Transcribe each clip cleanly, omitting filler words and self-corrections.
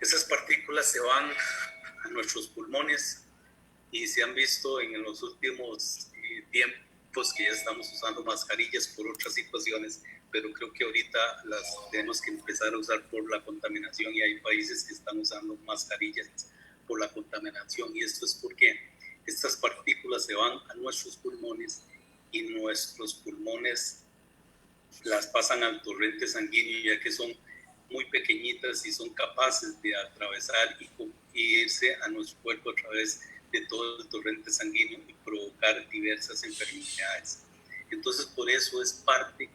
Esas partículas se van a nuestros pulmones y se han visto en los últimos tiempos que ya estamos usando mascarillas por otras situaciones, pero creo que ahorita las tenemos que empezar a usar por la contaminación y hay países que están usando mascarillas por la contaminación, y esto es porque estas partículas se van a nuestros pulmones y nuestros pulmones las pasan al torrente sanguíneo, ya que son muy pequeñitas y son capaces de atravesar y irse a nuestro cuerpo a través de todo el torrente sanguíneo y provocar diversas enfermedades. Entonces, por eso es parte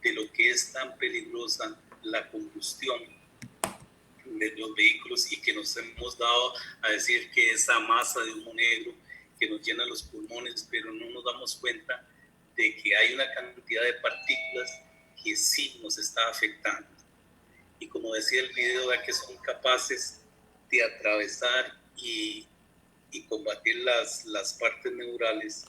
de lo que es tan peligrosa la combustión de los vehículos, y que nos hemos dado a decir que esa masa de humo negro que nos llena los pulmones, pero no nos damos cuenta de que hay una cantidad de partículas que sí nos está afectando. Y como decía el video, que son capaces de atravesar y combatir las partes neurales,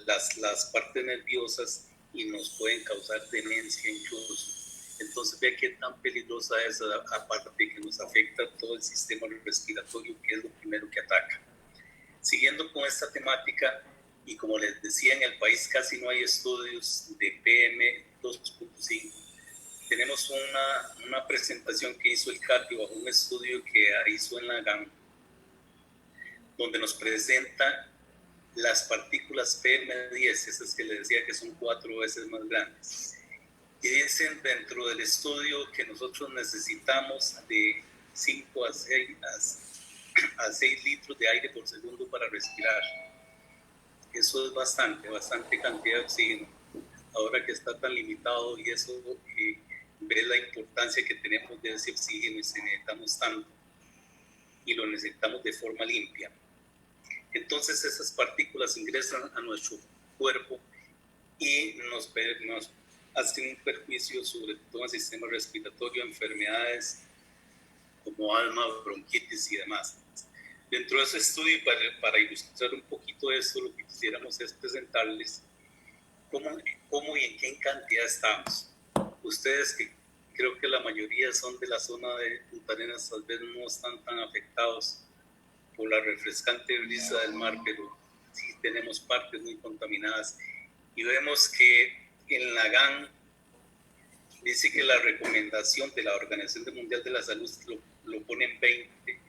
las partes nerviosas, y nos pueden causar demencia incluso. Entonces ve qué tan peligrosa es, aparte de que nos afecta todo el sistema respiratorio, que es lo primero que ataca. Siguiendo con esta temática, y como les decía, en el país casi no hay estudios de PM2.5. Tenemos una presentación que hizo el CARDI bajo un estudio que hizo en la GAN, donde nos presenta las partículas PM10, esas que les decía que son 4 veces más grandes. Y dicen dentro del estudio que nosotros necesitamos de 5 a 6 litros de aire por segundo para respirar. Eso es bastante cantidad de oxígeno. Ahora que está tan limitado, y eso ve la importancia que tenemos de ese oxígeno, y si necesitamos tanto y lo necesitamos de forma limpia. Entonces esas partículas ingresan a nuestro cuerpo y nos hacen un perjuicio sobre todo el sistema respiratorio, enfermedades como asma, bronquitis y demás. Dentro de ese estudio, para ilustrar un poquito esto, lo que quisiéramos es presentarles cómo y en qué cantidad estamos. Ustedes, que creo que la mayoría son de la zona de Punta Arenas, tal vez no están tan afectados por la refrescante brisa del mar, pero sí tenemos partes muy contaminadas. Y vemos que en la GAN dice que la recomendación de la Organización Mundial de la Salud lo pone en 20,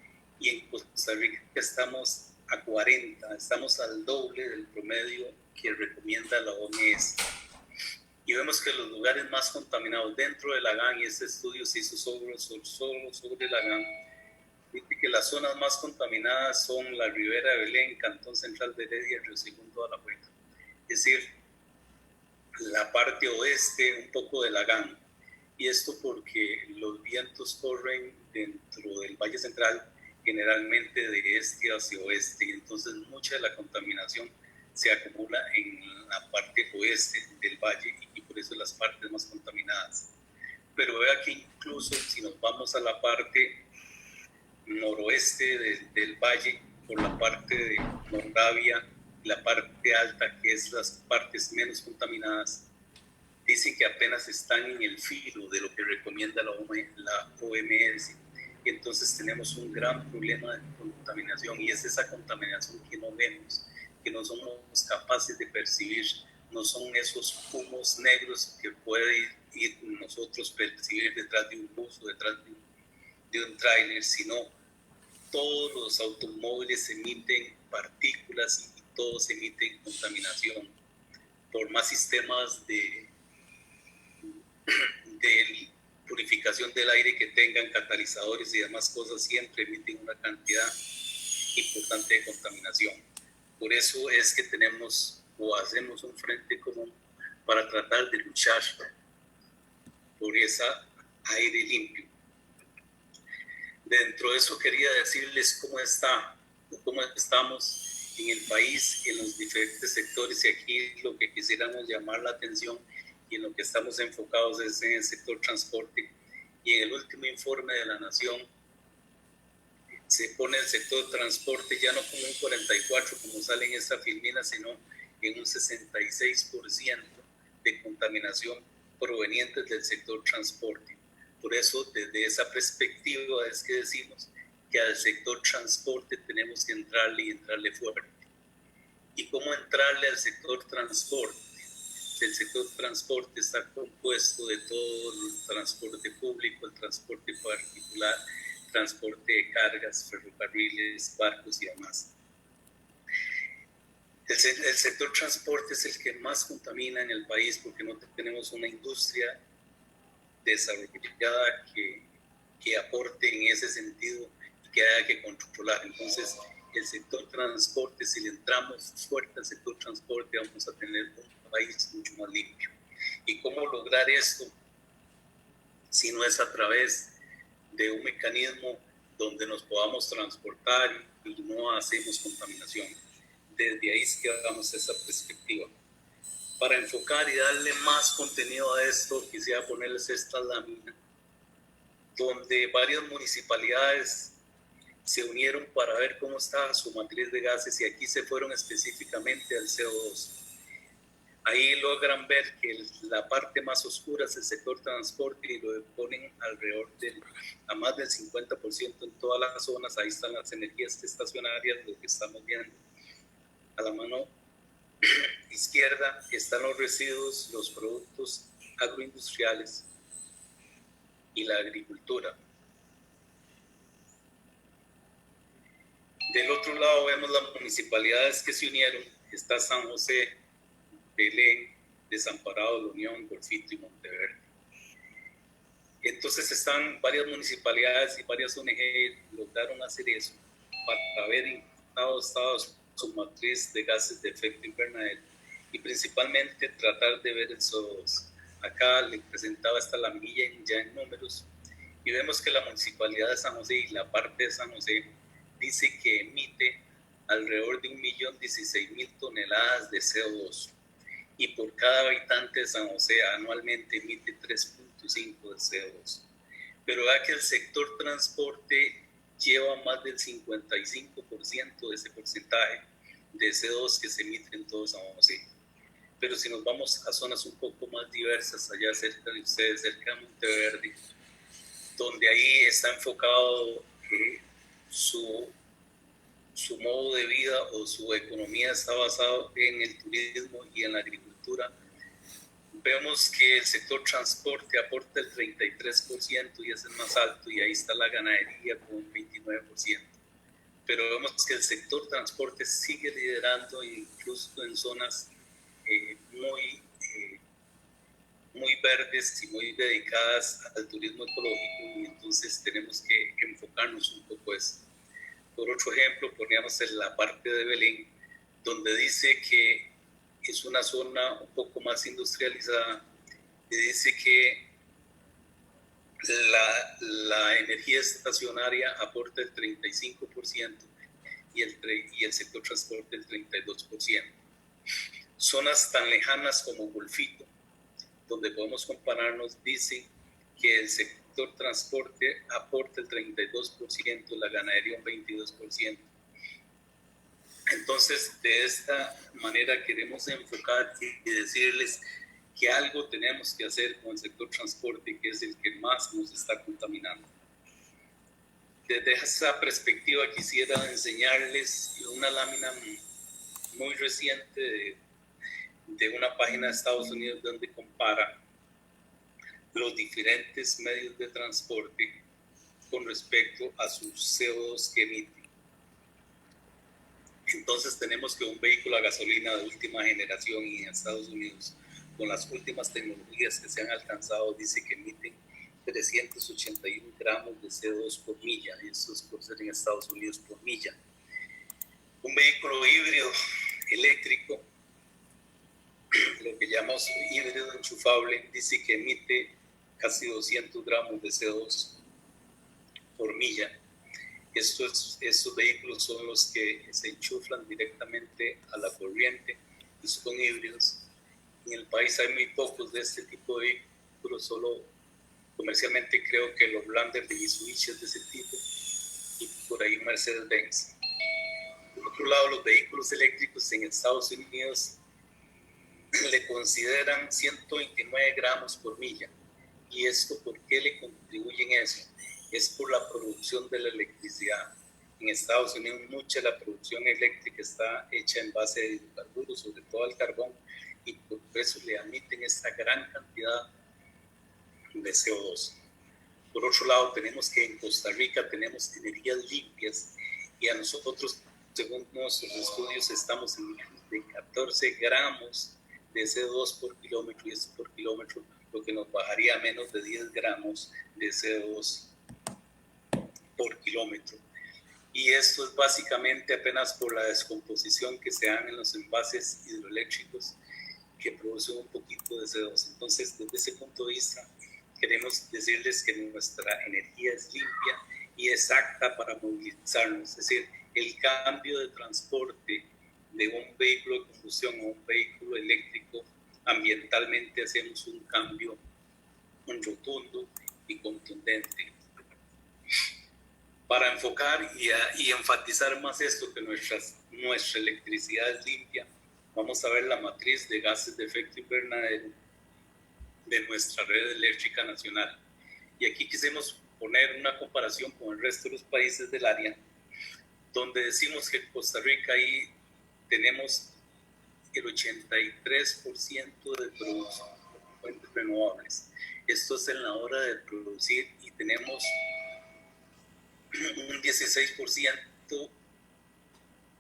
y en Costa Rica estamos a 40, estamos al doble del promedio que recomienda la OMS. Y vemos que los lugares más contaminados dentro de la GAN, y este estudio se hizo solo sobre la GAN, dice que las zonas más contaminadas son la Ribera de Belén, Cantón Central de Heredia, Río Segundo de la Hueca. Es decir, la parte oeste un poco de la GAN. Y esto porque los vientos corren dentro del Valle Central generalmente de este hacia oeste, y entonces mucha de la contaminación se acumula en la parte oeste del valle, y por eso las partes más contaminadas. Pero vea que incluso si nos vamos a la parte noroeste del valle, por la parte de Moldavia, la parte alta, que es las partes menos contaminadas, dicen que apenas están en el filo de lo que recomienda la OMS. Y entonces tenemos un gran problema de contaminación, y es esa contaminación que no vemos, que no somos capaces de percibir. No son esos humos negros que puede ir nosotros percibir detrás de un bus o detrás de un tráiler, sino todos los automóviles emiten partículas y todos emiten contaminación. Por más sistemas de purificación del aire que tengan, catalizadores y demás cosas, siempre emiten una cantidad importante de contaminación. Por eso es que tenemos o hacemos un frente común para tratar de luchar por ese aire limpio. Dentro de eso quería decirles cómo estamos en el país, en los diferentes sectores, y aquí lo que quisiéramos llamar la atención y en lo que estamos enfocados es en el sector transporte. Y en el último informe de la Nación se pone el sector transporte ya no como un 44 como sale en esta filmina, sino en un 66% de contaminación provenientes del sector transporte. Por eso, desde esa perspectiva es que decimos que al sector transporte tenemos que entrarle y entrarle fuerte. ¿Y cómo entrarle al sector transporte? El sector transporte está compuesto de todo el transporte público, el transporte particular, transporte de cargas, ferrocarriles, barcos y demás. El sector transporte es el que más contamina en el país porque no tenemos una industria desarrollada que aporte en ese sentido y que haya que controlar. Entonces, el sector transporte, si le entramos fuerte al sector transporte, vamos a tener un país mucho más limpio. ¿Y cómo lograr esto? Si no es a través de un mecanismo donde nos podamos transportar y no hacemos contaminación. Desde ahí es que hagamos esa perspectiva. Para enfocar y darle más contenido a esto, quisiera ponerles esta lámina, donde varias municipalidades se unieron para ver cómo estaba su matriz de gases y aquí se fueron específicamente al CO2. Ahí logran ver que la parte más oscura es el sector transporte y lo ponen alrededor a más del 50% en todas las zonas. Ahí están las energías estacionarias, lo que estamos viendo. A la mano izquierda están los residuos, los productos agroindustriales y la agricultura. Del otro lado vemos las municipalidades que se unieron. Está San José, Belén, Desamparado, La Unión, Golfito y Monteverde. Entonces están varias municipalidades y varias ONG lograron hacer eso para ver en qué estado su matriz de gases de efecto invernadero y principalmente tratar de ver el CO2. Acá le presentaba esta laminilla ya en números y vemos que la municipalidad de San José y la parte de San José dice que emite alrededor de 1.016.000 toneladas de CO2 y por cada habitante de San José anualmente emite 3.5 de CO2. Pero vea que el sector transporte lleva más del 55% de ese porcentaje de CO2 que se emite en todo San José. Pero si nos vamos a zonas un poco más diversas, allá cerca de ustedes, cerca de Monteverde, donde ahí está enfocado su modo de vida o su economía está basado en el turismo y en la agricultura, vemos que el sector transporte aporta el 33% y es el más alto, y ahí está la ganadería con un 29%. Pero vemos que el sector transporte sigue liderando incluso en zonas muy verdes y muy dedicadas al turismo ecológico, y entonces tenemos que enfocarnos un poco eso. Por otro ejemplo, poníamos en la parte de Belén, donde dice que es una zona un poco más industrializada, y dice que la energía estacionaria aporta el 35% y el sector transporte el 32%. Zonas tan lejanas como Golfito, donde podemos compararnos, dicen que el sector transporte aporta el 32%, la ganadería un 22%. Entonces, de esta manera queremos enfocar y decirles que algo tenemos que hacer con el sector transporte, que es el que más nos está contaminando. Desde esa perspectiva quisiera enseñarles una lámina muy reciente de una página de Estados Unidos donde compara los diferentes medios de transporte con respecto a sus CO2 que emiten. Entonces tenemos que un vehículo a gasolina de última generación y en Estados Unidos, con las últimas tecnologías que se han alcanzado, dice que emiten 381 gramos de CO2 por milla, y eso es por ser en Estados Unidos por milla. Un vehículo híbrido eléctrico, lo que llamamos híbrido enchufable, dice que emite casi 200 gramos de CO2 por milla. Estos vehículos son los que se enchuflan directamente a la corriente y son híbridos. En el país hay muy pocos de este tipo de vehículos, solo comercialmente creo que los Blander de Mitsubishi es de ese tipo y por ahí Mercedes-Benz. Por otro lado, los vehículos eléctricos en Estados Unidos le consideran 129 gramos por milla ¿Y esto por qué le contribuyen eso? Es por la producción de la electricidad. En Estados Unidos mucha de la producción eléctrica está hecha en base de hidrocarburos, sobre todo al carbón, y por eso le emiten esta gran cantidad de CO2. Por otro lado, tenemos que en Costa Rica tenemos energías limpias y a nosotros, según nuestros estudios, estamos en de 14 gramos de CO2 por kilómetro, y esto por kilómetro lo que nos bajaría a menos de 10 gramos de CO2 por kilómetro. Y esto es básicamente apenas por la descomposición que se da en los envases hidroeléctricos que producen un poquito de CO2. Entonces, desde ese punto de vista, queremos decirles que nuestra energía es limpia y exacta para movilizarnos. Es decir, el cambio de transporte de un vehículo de combustión a un vehículo eléctrico, ambientalmente hacemos un cambio rotundo y contundente. Para enfocar y enfatizar más esto, que nuestra electricidad es limpia, vamos a ver la matriz de gases de efecto invernadero de nuestra red eléctrica nacional. Y aquí quisimos poner una comparación con el resto de los países del área, donde decimos que en Costa Rica ahí tenemos el 83% de producción de fuentes renovables. Esto es en la hora de producir, y tenemos un 16%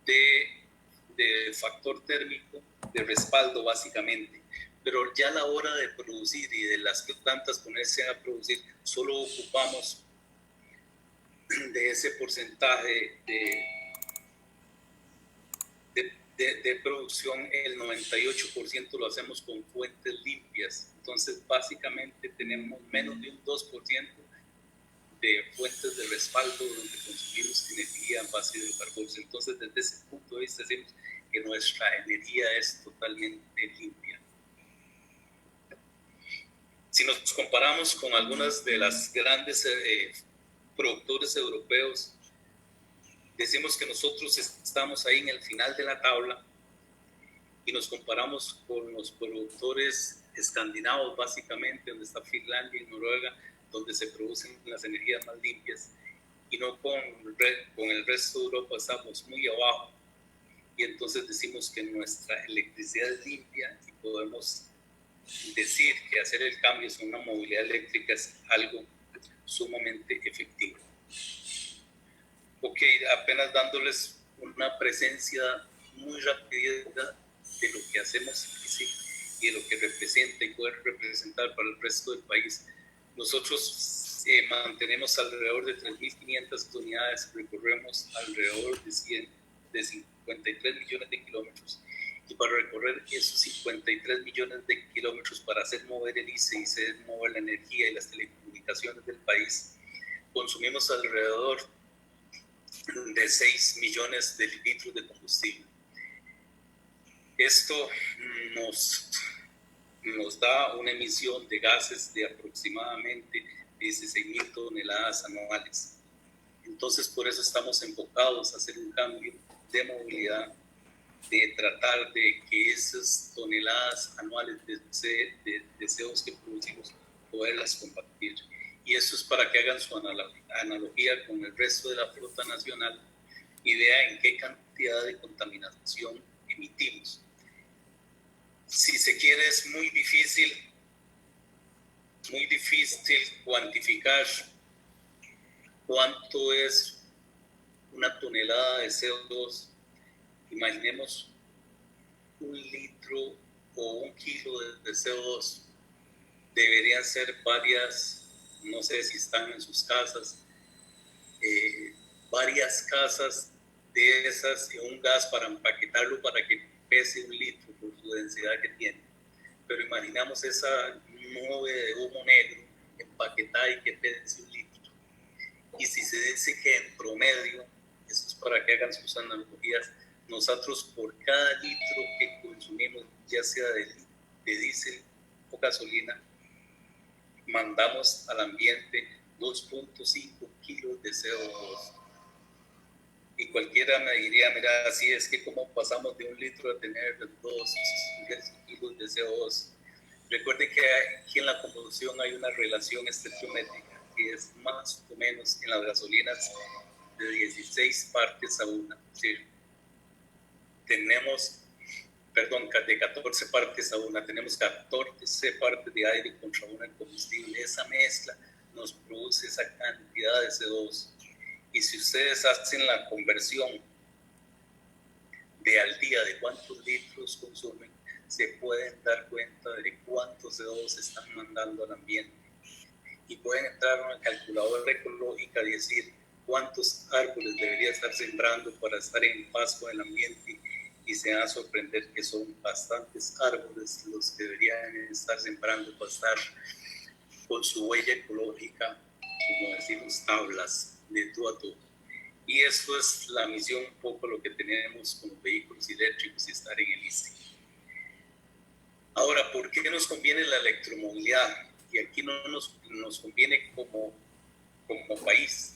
de factor térmico de respaldo, básicamente. Pero ya a la hora de producir y de las plantas ponerse a producir, solo ocupamos de ese porcentaje de producción, el 98% lo hacemos con fuentes limpias. Entonces, básicamente tenemos menos de un 2% de fuentes de respaldo donde consumimos energía en base de hidrocarburos. Entonces, desde ese punto de vista, decimos que nuestra energía es totalmente limpia. Si nos comparamos con algunas de las grandes productores europeos, decimos que nosotros estamos ahí en el final de la tabla, y nos comparamos con los productores escandinavos, básicamente, donde está Finlandia y Noruega, donde se producen las energías más limpias, y no con el resto de Europa, estamos muy abajo. Y entonces decimos que nuestra electricidad es limpia y podemos decir que hacer el cambio en una movilidad eléctrica es algo sumamente efectivo. Ok, apenas dándoles una presencia muy rápida de lo que hacemos y de lo que representa y puede representar para el resto del país. Nosotros mantenemos alrededor de 3.500 unidades, recorremos alrededor de 53 millones de kilómetros. Y para recorrer esos 53 millones de kilómetros, para hacer mover el ICE y hacer mover la energía y las telecomunicaciones del país, consumimos alrededor de 6 millones de litros de combustible. Esto nos da una emisión de gases de aproximadamente 16.000 toneladas anuales. Entonces, por eso estamos enfocados a hacer un cambio de movilidad, de tratar de que esas toneladas anuales de CO2 que producimos, poderlas compartir. Y eso es para que hagan su analogía con el resto de la flota nacional y vean en qué cantidad de contaminación emitimos. Si se quiere, es muy difícil cuantificar cuánto es una tonelada de CO2. Imaginemos un litro o un kilo de CO2. Deberían ser varias, no sé si están en sus casas, varias casas de esas, un gas para empaquetarlo para que pese un litro por su densidad que tiene. Pero imaginamos esa nube de humo negro empaquetada y que pese un litro. Y si se dice que en promedio, eso es para que hagan sus analogías, nosotros por cada litro que consumimos, ya sea de diésel o gasolina, mandamos al ambiente 2.5 kilos de CO2. Y cualquiera me diría, mira, así es que cómo pasamos de un litro a tener 2 kilos de CO2. Recuerde que aquí en la combustión hay una relación estequiométrica que es más o menos en las gasolinas de 16 partes a 1. ¿Sí? Tenemos, perdón, de 14 partes a 1, tenemos 14 partes de aire contra 1 en combustible. Esa mezcla nos produce esa cantidad de CO2. Y si ustedes hacen la conversión de al día de cuántos litros consumen, se pueden dar cuenta de cuántos CO2 están mandando al ambiente. Y pueden entrar a una calculadora ecológica y decir cuántos árboles debería estar sembrando para estar en paz con el ambiente, y se van a sorprender que son bastantes árboles los que deberían estar sembrando para estar con su huella ecológica, como decimos, tablas de tú a tú. Y eso es la misión, un poco lo que tenemos con los vehículos eléctricos y estar en el ICE. Ahora, ¿por qué nos conviene la electromovilidad? Y aquí no nos conviene como país.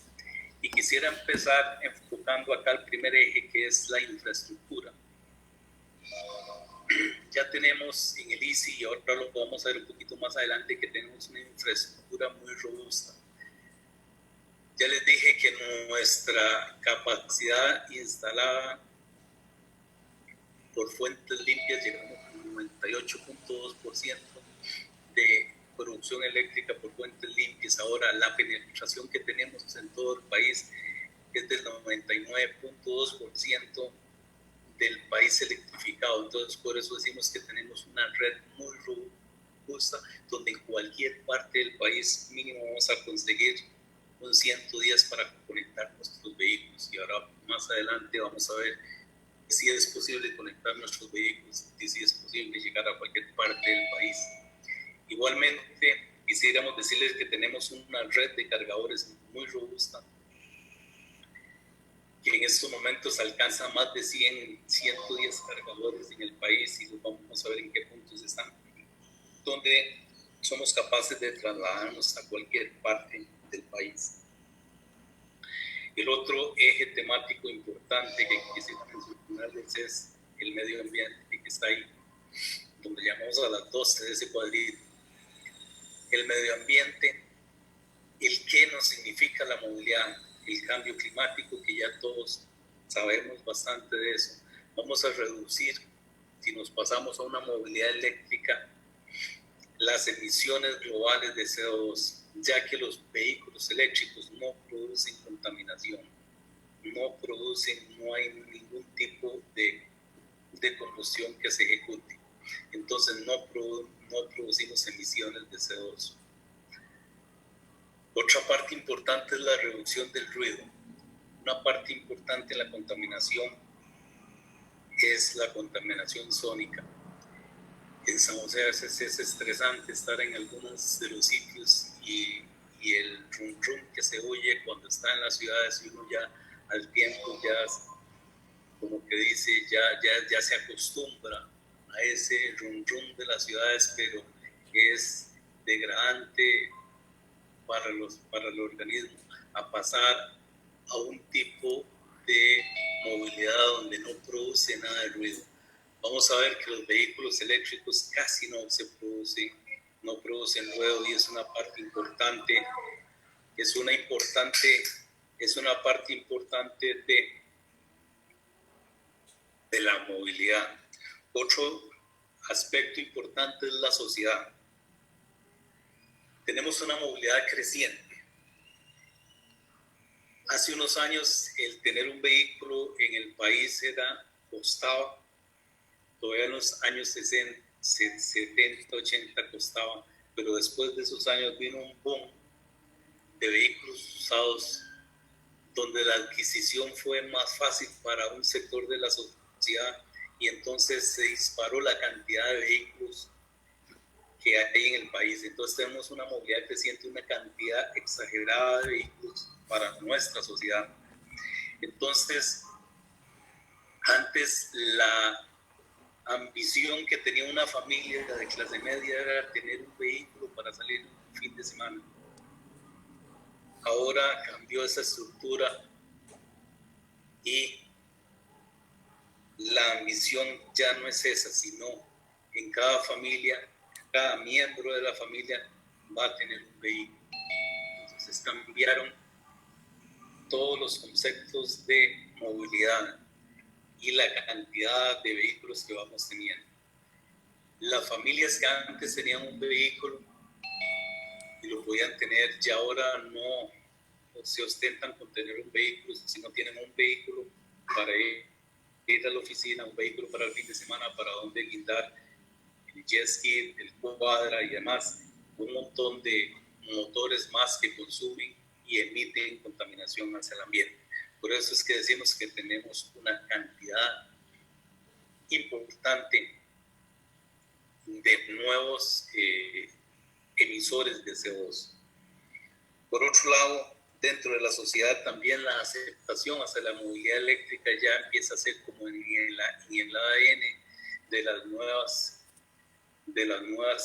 Y quisiera empezar enfocando acá el primer eje, que es la infraestructura. Ya tenemos en el ICE, y ahora lo vamos a ver un poquito más adelante, que tenemos una infraestructura muy robusta. Ya les dije que nuestra capacidad instalada por fuentes limpias llegamos al 98.2% de producción eléctrica por fuentes limpias. Ahora la penetración que tenemos en todo el país es del 99.2% del país electrificado. Entonces por eso decimos que tenemos una red muy robusta, donde en cualquier parte del país mínimo vamos a conseguir un 110 para conectar nuestros vehículos. Y ahora más adelante vamos a ver si es posible conectar nuestros vehículos y si es posible llegar a cualquier parte del país. Igualmente quisiéramos decirles que tenemos una red de cargadores muy robusta, que en estos momentos alcanza más de 110 cargadores en el país, y los vamos a ver en qué puntos están, donde somos capaces de trasladarnos a cualquier parte del país. El otro eje temático importante que quisiera mencionarles es el medio ambiente, que está ahí, donde llamamos a las 12 de ese cuadrito. El medio ambiente, el qué nos significa la movilidad, el cambio climático, que ya todos sabemos bastante de eso. Vamos a reducir, si nos pasamos a una movilidad eléctrica, las emisiones globales de CO2, ya que los vehículos eléctricos no producen contaminación, no hay ningún tipo de combustión que se ejecute. Entonces no producimos emisiones de CO2. Otra parte importante es la reducción del ruido. Una parte importante en la contaminación es la contaminación sónica. En San José a veces es estresante estar en algunos de los sitios y el rum rum que se oye cuando está en las ciudades, y uno ya al tiempo ya, como que dice, ya se acostumbra a ese rum rum de las ciudades, pero es degradante para el organismo, a pasar a un tipo de movilidad donde no produce nada de ruido. Vamos a ver que los vehículos eléctricos casi no producen ruido, y es una parte importante, es una parte importante de la movilidad. Otro aspecto importante es la sociedad. Tenemos una movilidad creciente. Hace unos años el tener un vehículo en el país costaba, todavía en los años 60, 70, 80 costaba, pero después de esos años vino un boom de vehículos usados, donde la adquisición fue más fácil para un sector de la sociedad, y entonces se disparó la cantidad de vehículos que hay en el país. Entonces tenemos una movilidad creciente, una cantidad exagerada de vehículos para nuestra sociedad. Entonces, antes la ambición que tenía una familia de clase media era tener un vehículo para salir un fin de semana. Ahora cambió esa estructura y la ambición ya no es esa, sino en cada familia cada miembro de la familia va a tener un vehículo. Entonces cambiaron todos los conceptos de movilidad y la cantidad de vehículos que vamos teniendo. Las familias que antes tenían un vehículo y lo podían tener, ya ahora no se ostentan con tener un vehículo, si no tienen un vehículo para ir a la oficina, un vehículo para el fin de semana, para donde guindar, el jet ski, el cuadra y demás, un montón de motores más que consumen y emiten contaminación hacia el ambiente. Por eso es que decimos que tenemos una cantidad importante de nuevos emisores de CO2. Por otro lado, dentro de la sociedad también la aceptación hacia la movilidad eléctrica ya empieza a ser como en el ADN de las nuevas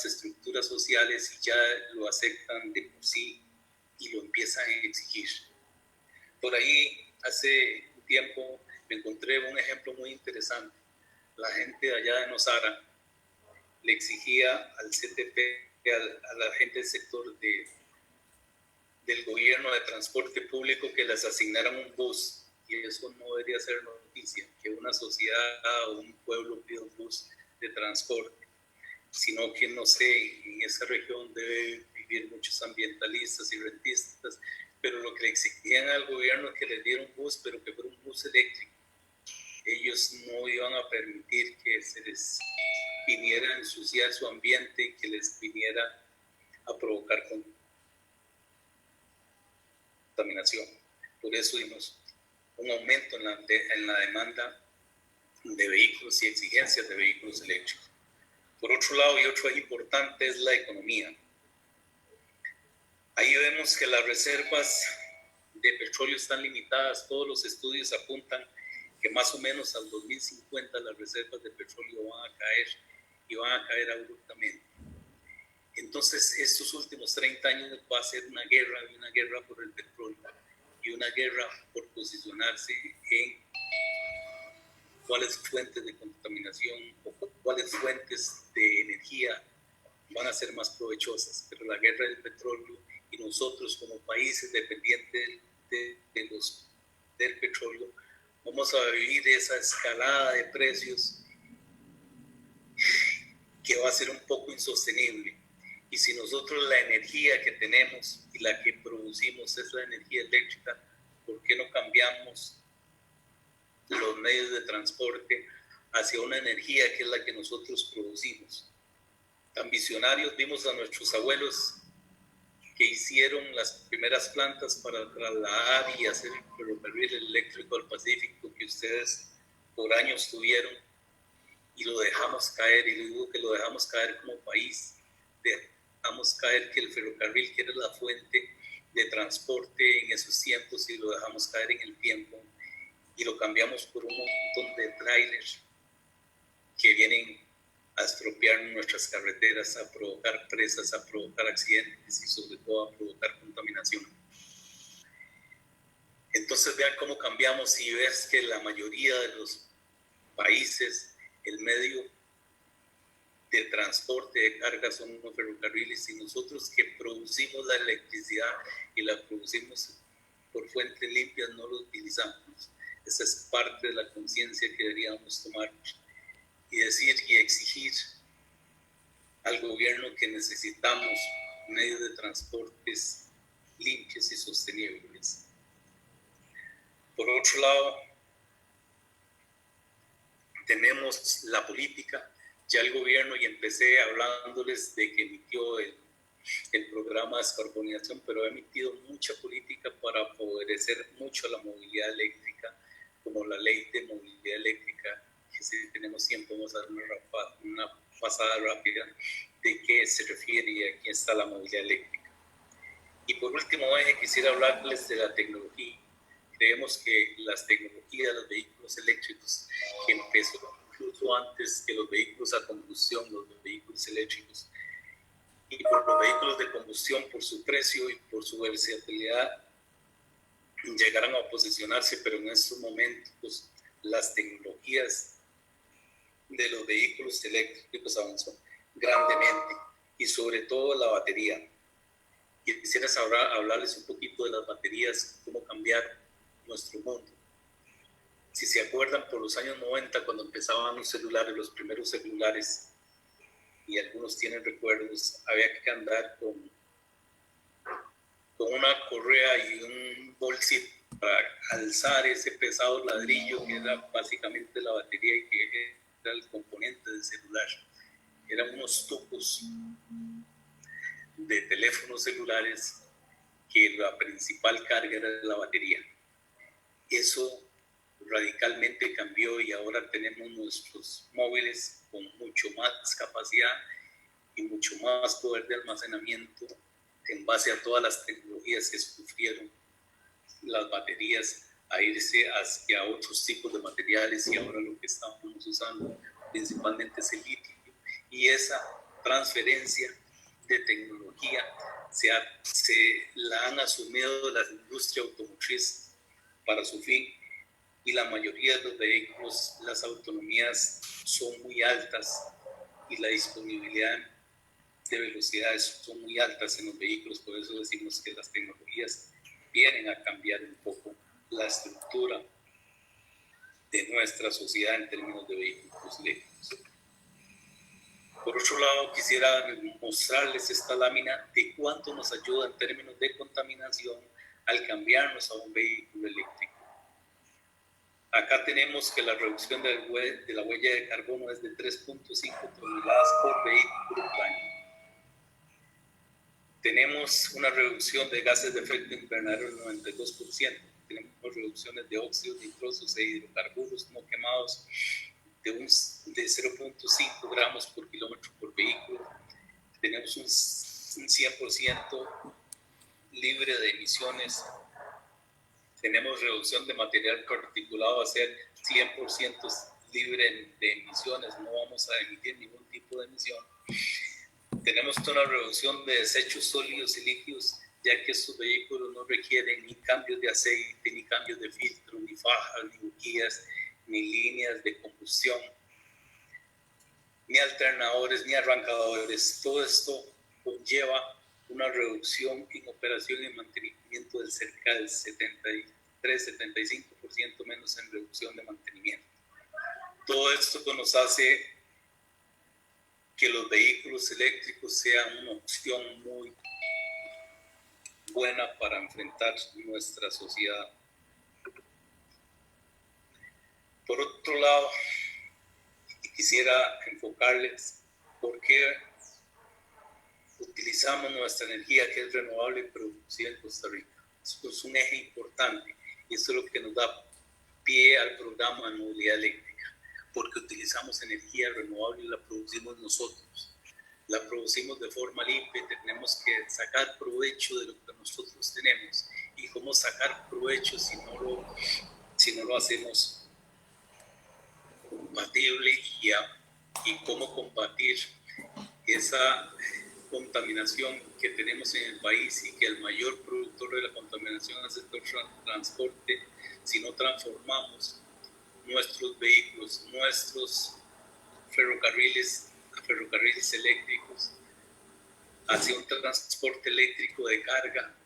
estructuras sociales, y ya lo aceptan de por sí y lo empiezan a exigir. Por ahí, hace un tiempo, me encontré un ejemplo muy interesante. La gente de allá de Nosara le exigía al CTP, a la gente del sector del gobierno de transporte público, que les asignaran un bus, y eso no debería ser noticia, que una sociedad o un pueblo pida un bus de transporte, sino que, no sé, en esa región debe vivir muchos ambientalistas y rentistas, pero lo que le exigían al gobierno es que les diera un bus, pero que fuera un bus eléctrico. Ellos no iban a permitir que se les viniera a ensuciar su ambiente y que les viniera a provocar contaminación. Por eso vimos un aumento en la demanda de vehículos y exigencias de vehículos eléctricos. Por otro lado, y otro importante, es la economía. Ahí vemos que las reservas de petróleo están limitadas. Todos los estudios apuntan que más o menos al 2050 las reservas de petróleo van a caer, y van a caer abruptamente. Entonces, estos últimos 30 años va a ser una guerra por el petróleo, y una guerra por posicionarse en cuáles fuentes de contaminación o cuáles fuentes de energía van a ser más provechosas. Pero la guerra del petróleo, y nosotros como países dependientes del petróleo, vamos a vivir esa escalada de precios que va a ser un poco insostenible. Y si nosotros la energía que tenemos y la que producimos es la energía eléctrica, ¿por qué no cambiamos los medios de transporte hacia una energía que es la que nosotros producimos? Tan visionarios vimos a nuestros abuelos que hicieron las primeras plantas para trasladar y hacer el ferrocarril eléctrico al Pacífico, que ustedes por años tuvieron, y lo dejamos caer. Y digo que lo dejamos caer como país. Dejamos caer que el ferrocarril, que era la fuente de transporte en esos tiempos, y lo dejamos caer en el tiempo, y lo cambiamos por un montón de trailers que vienen a estropear nuestras carreteras, a provocar presas, a provocar accidentes y sobre todo a provocar contaminación. Entonces vean cómo cambiamos, y ves que la mayoría de los países, el medio de transporte de carga son los ferrocarriles, y nosotros que producimos la electricidad y la producimos por fuentes limpias no lo utilizamos. Esa es parte de la conciencia que deberíamos tomar y decir y exigir al gobierno que necesitamos medios de transportes limpios y sostenibles. Por otro lado, tenemos la política. Ya el gobierno, y empecé hablándoles de que emitió el programa de descarbonización, pero ha emitido mucha política para favorecer mucho la movilidad eléctrica, como la ley de movilidad eléctrica, que si tenemos tiempo vamos a dar una pasada rápida de qué se refiere y aquí está la movilidad eléctrica. Y por último, quisiera hablarles de la tecnología. Creemos que las tecnologías de los vehículos eléctricos, que empezó incluso antes que los vehículos a combustión, los vehículos eléctricos, y por los vehículos de combustión, por su precio y por su versatilidad, llegaron a posicionarse, pero en estos momentos las tecnologías de los vehículos eléctricos avanzó grandemente. y sobre todo la batería. Quisiera hablarles un poquito de las baterías, cómo cambiar nuestro mundo. Si se acuerdan, por los años 90, cuando empezaban los celulares, los primeros celulares, y algunos tienen recuerdos, había que andar con una correa y un bolsito para alzar ese pesado ladrillo que era básicamente la batería y que era el componente del celular. Eran unos tubos de teléfonos celulares que la principal carga era la batería. Eso radicalmente cambió y ahora tenemos nuestros móviles con mucho más capacidad y mucho más poder de almacenamiento en base a todas las tecnologías que sufrieron las baterías a irse hacia otros tipos de materiales, y ahora lo que estamos usando principalmente es el litio, y esa transferencia de tecnología se la han asumido la industria automotriz para su fin, y la mayoría de los vehículos, las autonomías son muy altas y la disponibilidad de velocidades son muy altas en los vehículos. Por eso decimos que las tecnologías vienen a cambiar un poco la estructura de nuestra sociedad en términos de vehículos eléctricos. Por otro lado, quisiera mostrarles esta lámina de cuánto nos ayuda en términos de contaminación al cambiarnos a un vehículo eléctrico. Acá tenemos que la reducción de la huella de carbono es de 3.5 toneladas por vehículo por año. Tenemos una reducción de gases de efecto invernadero del 92%. Tenemos reducciones de óxidos nitrosos e hidrocarburos no quemados de 0.5 gramos por kilómetro por vehículo. Tenemos un 100% libre de emisiones. Tenemos reducción de material particulado a ser 100% libre de emisiones. No vamos a emitir ningún tipo de emisión. Tenemos una reducción de desechos sólidos y líquidos, ya que estos vehículos no requieren ni cambios de aceite, ni cambios de filtro, ni fajas, ni bujías, ni líneas de combustión, ni alternadores, ni arrancadores. Todo esto conlleva una reducción en operación y mantenimiento de cerca del 73-75% menos en reducción de mantenimiento. Todo esto nos hace que los vehículos eléctricos sean una opción muy buena para enfrentar nuestra sociedad. Por otro lado, quisiera enfocarles por qué utilizamos nuestra energía, que es renovable y producida en Costa Rica. Esto es un eje importante y esto es lo que nos da pie al programa de movilidad eléctrica, porque utilizamos energía renovable y la producimos nosotros. La producimos de forma limpia y tenemos que sacar provecho de lo que nosotros tenemos. ¿Y cómo sacar provecho si no lo hacemos compatible, y cómo combatir esa contaminación que tenemos en el país, y que el mayor productor de la contaminación es el sector transporte? Si no transformamos nuestros vehículos, nuestros ferrocarriles eléctricos hacia un transporte eléctrico de carga,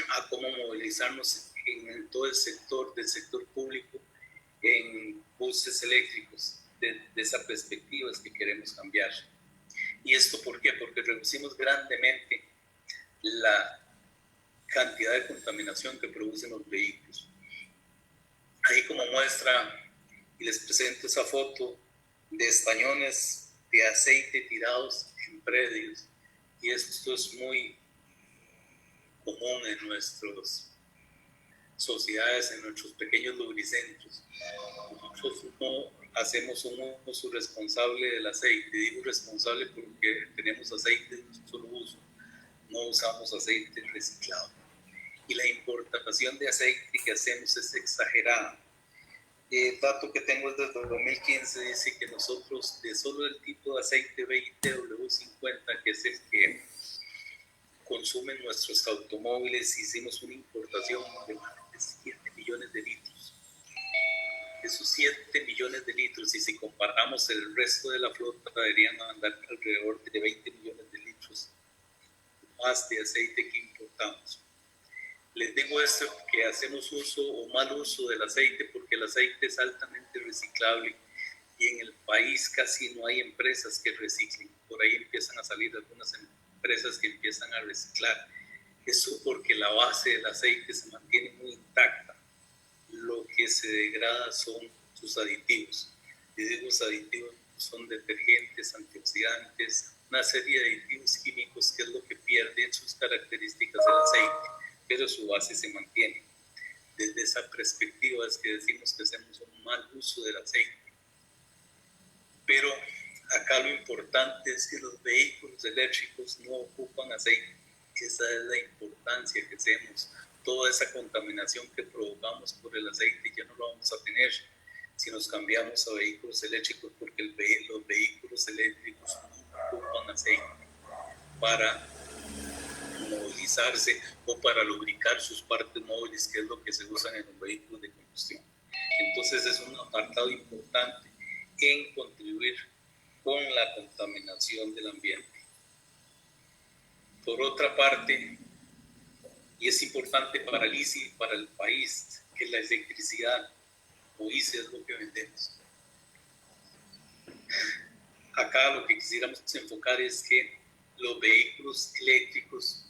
a cómo movilizarnos en todo el sector del sector público en buses eléctricos. De esa perspectiva es que queremos cambiar. ¿Y esto por qué? Porque reducimos grandemente la cantidad de contaminación que producen los vehículos. Ahí como muestra, y les presento esa foto de estañones de aceite tirados en predios, y esto es muy común en nuestras sociedades, en nuestros pequeños lubricentros. Nosotros no hacemos un uso responsable del aceite. Digo responsable porque tenemos aceite de un solo uso, no usamos aceite reciclado, y la importación de aceite que hacemos es exagerada. El dato que tengo es desde 2015, dice que nosotros, de solo el tipo de aceite W50, que es el que consumen nuestros automóviles, hicimos una importación de más de 7 millones de litros. Esos 7 millones de litros, y si comparamos el resto de la flota, deberían andar alrededor de 20 millones más de aceite que importamos. Les digo esto que hacemos uso o mal uso del aceite porque el aceite es altamente reciclable y en el país casi no hay empresas que reciclen. Por ahí empiezan a salir algunas empresas que empiezan a reciclar. Eso porque la base del aceite se mantiene muy intacta. Lo que se degrada son sus aditivos. Y digo, los aditivos son detergentes, antioxidantes, una serie de aditivos químicos que es lo que pierden sus características del aceite, pero su base se mantiene. Desde esa perspectiva es que decimos que hacemos un mal uso del aceite. Pero acá lo importante es que los vehículos eléctricos no ocupan aceite. Esa es la importancia que hacemos. Toda esa contaminación que provocamos por el aceite ya no lo vamos a tener si nos cambiamos a vehículos eléctricos, porque los vehículos eléctricos no ocupan aceite para movilizarse o para lubricar sus partes móviles, que es lo que se usan en los vehículos de combustión. Entonces es un apartado importante en contribuir con la contaminación del ambiente. Por otra parte, y es importante para el ICI y para el país, que la electricidad o ICE es lo que vendemos. Acá lo que quisiéramos enfocar es que los vehículos eléctricos,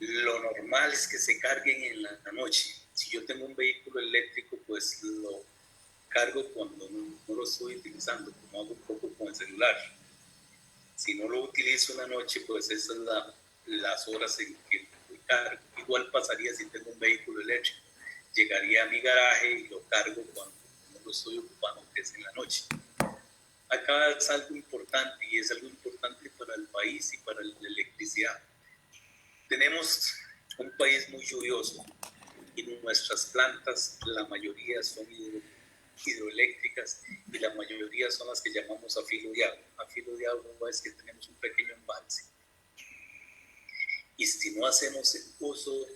lo normal es que se carguen en la noche. Si yo tengo un vehículo eléctrico, pues lo cargo cuando no lo estoy utilizando, como hago un poco con el celular. Si no lo utilizo en la noche, pues esas son las horas en que lo cargo. Igual pasaría si tengo un vehículo eléctrico. Llegaría a mi garaje y lo cargo cuando no lo estoy ocupando, que es en la noche. Acá es algo importante y es algo importante para el país y para la electricidad. Tenemos un país muy lluvioso y nuestras plantas, la mayoría son hidroeléctricas y la mayoría son las que llamamos a filo de agua. A filo de agua es que tenemos un pequeño embalse. Y si no hacemos el uso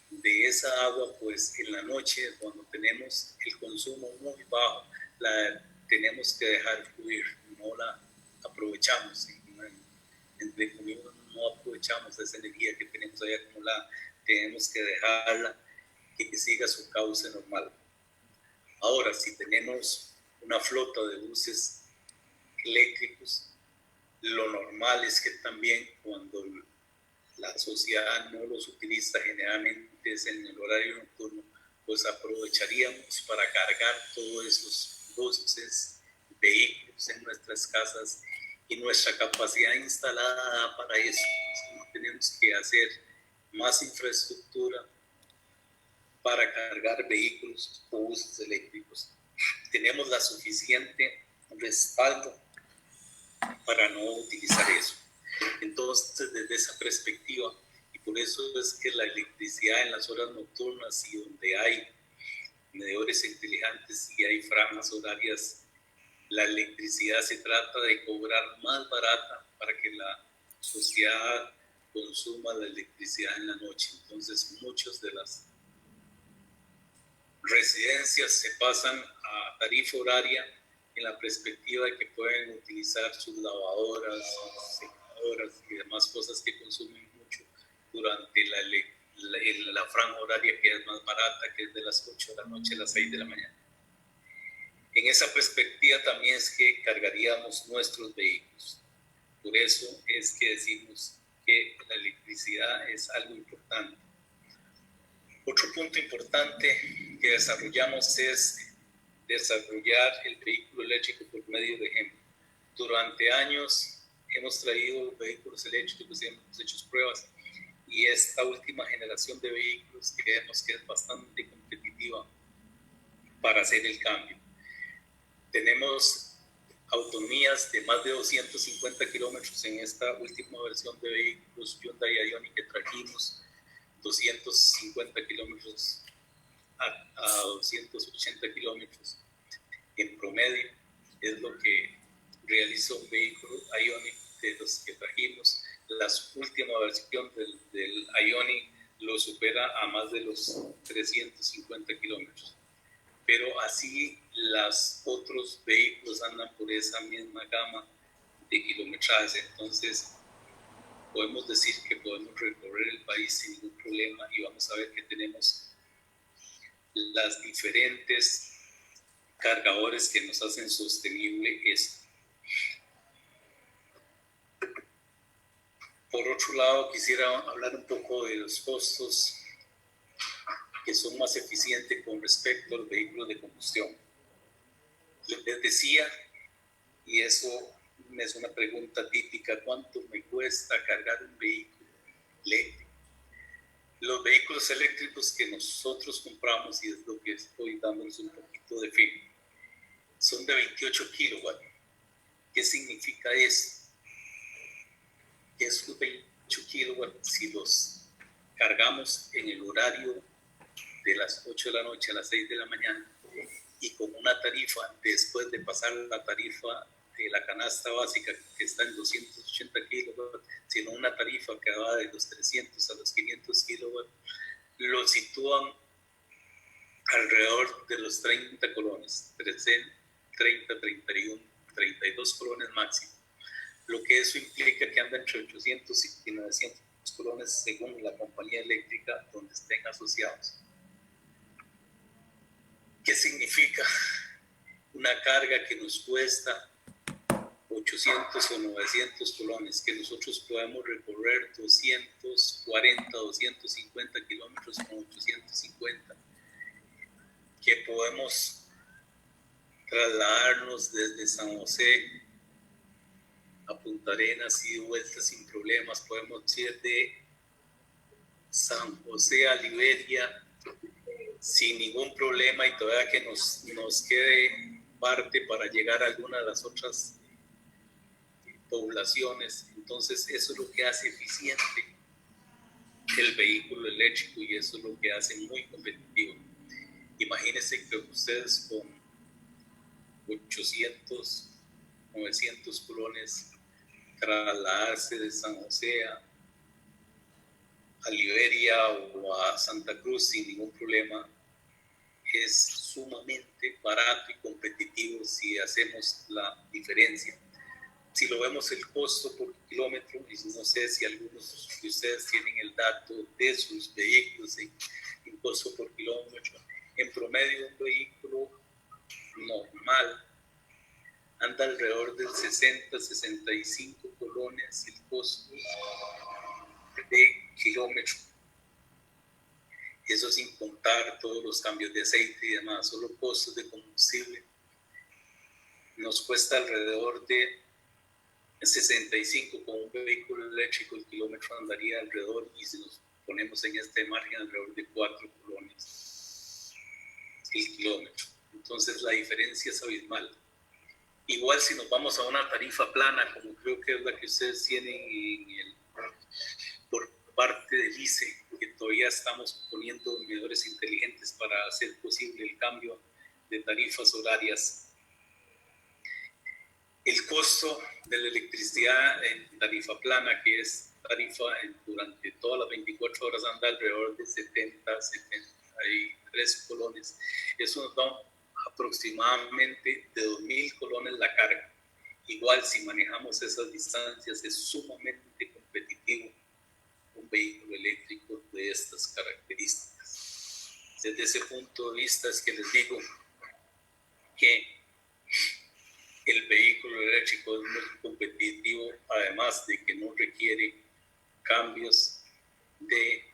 de esa agua, pues en la noche, cuando tenemos el consumo muy bajo, la tenemos que dejar fluir, no la aprovechamos. Entre comillas, no aprovechamos esa energía que tenemos ahí acumulada, tenemos que dejarla que siga su cauce normal. Ahora, si tenemos una flota de buses eléctricos, lo normal es que también cuando la sociedad no los utiliza, generalmente es en el horario nocturno, pues aprovecharíamos para cargar todos esos buses, vehículos en nuestras casas y nuestra capacidad instalada para eso. No tenemos que hacer más infraestructura para cargar vehículos o buses eléctricos. Tenemos la suficiente respaldo para no utilizar eso. Entonces, desde esa perspectiva, y por eso es que la electricidad en las horas nocturnas y donde hay medidores inteligentes y hay franjas horarias, la electricidad se trata de cobrar más barata para que la sociedad consuma la electricidad en la noche. Entonces, muchas de las residencias se pasan a tarifa horaria en la perspectiva de que pueden utilizar sus lavadoras, secadoras y demás cosas que consumen mucho durante la franja horaria que es más barata, que es de las 8 de la noche a las 6 de la mañana. En esa perspectiva también es que cargaríamos nuestros vehículos. Por eso es que decimos que la electricidad es algo importante. Otro punto importante que desarrollamos es desarrollar el vehículo eléctrico por medio de ejemplo. Durante años hemos traído vehículos eléctricos y hemos hecho pruebas y esta última generación de vehículos creemos que es bastante competitiva para hacer el cambio. Tenemos autonomías de más de 250 kilómetros en esta última versión de vehículos Hyundai Ioniq que trajimos, 250 kilómetros a 280 kilómetros en promedio es lo que realiza un vehículo Ioniq de los que trajimos. La última versión del Ioniq lo supera a más de los 350 kilómetros. Pero así los otros vehículos andan por esa misma gama de kilometraje. Entonces, podemos decir que podemos recorrer el país sin ningún problema y vamos a ver que tenemos las diferentes cargadores que nos hacen sostenible esto. Por otro lado, quisiera hablar un poco de los costos que son más eficientes con respecto a los vehículos de combustión. Les decía, y eso es una pregunta típica, ¿cuánto me cuesta cargar un vehículo eléctrico? Los vehículos eléctricos que nosotros compramos, y es lo que estoy dándoles un poquito de fe, son de 28 kilowatts. ¿Qué significa eso? Que esos 28 kilowatts, si los cargamos en el horario de las 8 de la noche a las 6 de la mañana y con una tarifa, después de pasar la tarifa de la canasta básica que está en 280 kilowatts, sino una tarifa que va de los 300 a los 500 kilowatts, lo sitúan alrededor de los 30 colones, 30, 31, 32 colones máximo. Lo que eso implica que anda entre 800 y 900 colones según la compañía eléctrica donde estén asociados. ¿Qué significa una carga que nos cuesta 800 o 900 colones, que nosotros podemos recorrer 240, 250 kilómetros con 850, que podemos trasladarnos desde San José a Punta Arenas y de vuelta sin problemas, podemos ir de San José a Liberia sin ningún problema y todavía que nos quede parte para llegar a alguna de las otras poblaciones. Entonces eso es lo que hace eficiente el vehículo eléctrico y eso es lo que hace muy competitivo. Imagínense que ustedes con 800, 900 colones trasladarse de San José a Liberia o a Santa Cruz sin ningún problema es sumamente barato y competitivo si hacemos la diferencia. Si lo vemos el costo por kilómetro, y no sé si algunos de ustedes tienen el dato de sus vehículos en costo por kilómetro, en promedio un vehículo normal anda alrededor del 60, 65 colones el costo de kilómetro. Eso sin contar todos los cambios de aceite y demás, solo costos de combustible. Nos cuesta alrededor de 65 con un vehículo eléctrico, el kilómetro andaría alrededor, y si nos ponemos en este margen, alrededor de 4 colones el kilómetro. Entonces la diferencia es abismal. Igual si nos vamos a una tarifa plana, como creo que es la que ustedes tienen por parte del ICE, que todavía estamos poniendo medidores inteligentes para hacer posible el cambio de tarifas horarias. El costo de la electricidad en tarifa plana, que es tarifa durante todas las 24 horas, anda alrededor de 70, 73 colones. Eso nos da aproximadamente de 2.000 colones la carga. Igual si manejamos esas distancias es sumamente competitivo un vehículo eléctrico de estas características. Desde ese punto de vista es que les digo que el vehículo eléctrico es muy competitivo, además de que no requiere cambios de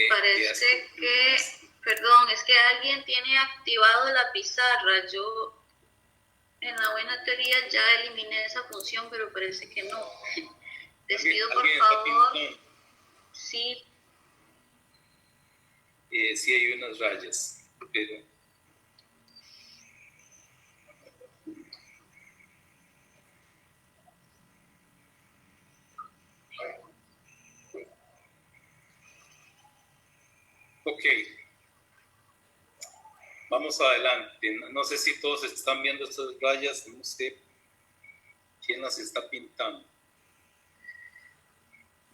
Parece que, perdón, es que alguien tiene activado la pizarra. Yo en la buena teoría ya eliminé esa función, pero parece que no. Les pido por favor, sí. Sí hay unas rayas, pero ok, vamos adelante. No sé si todos están viendo estas rayas, no sé quién las está pintando.